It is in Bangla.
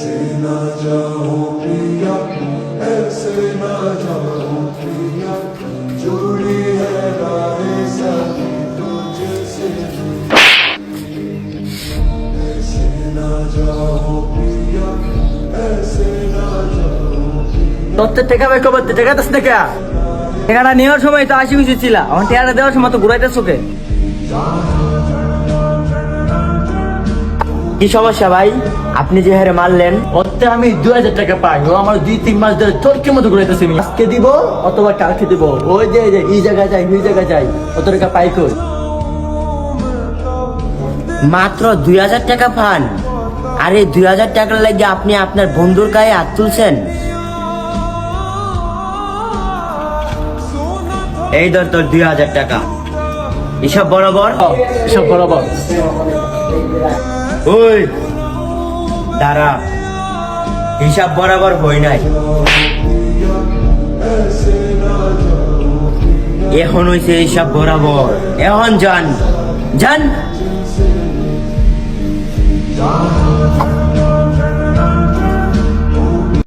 ऐसे ना जाओ प्रिया, ऐसे ना जाओ प्रिया, जुड़ी है राहें सभी तुझसे। ऐसे ना जाओ प्रिया, ऐसे ना जाओ प्रिया। তোর টাকা বের করতে টাকা দাস না কে? টাকাটা নেওয়ার সময় তো 80 উচিত ছিল, আমার টাকাটা দেওয়ার সময় তো ঘুরাইতেছ কে? কি সমস্যা ভাই? আপনি যে হারে মারলেন ওতে আমি 2000 টাকা পাই, ও আমার 2-3 মাস ধরে তোরকে মতো ঘুরাইতেছে। আমি আজকে দিব অথবা কালকে দিব, ওই যে এই জায়গায় যাই ওই জায়গায় যাই, অত টাকা পাই কই? মাত্র 2000 টাকা পান? আরে 2000 টাকার লাগে আপনি আপনার বন্ধুর গায়ে হাত তুলছেন? এই ধর তোর 2000 টাকা, এসব বরাবর। সব বরাবর। ওই দাঁড়া, হিসাব বরাবর হই নাই, এখন হইছে হিসাব বরাবর। এখন যান যান।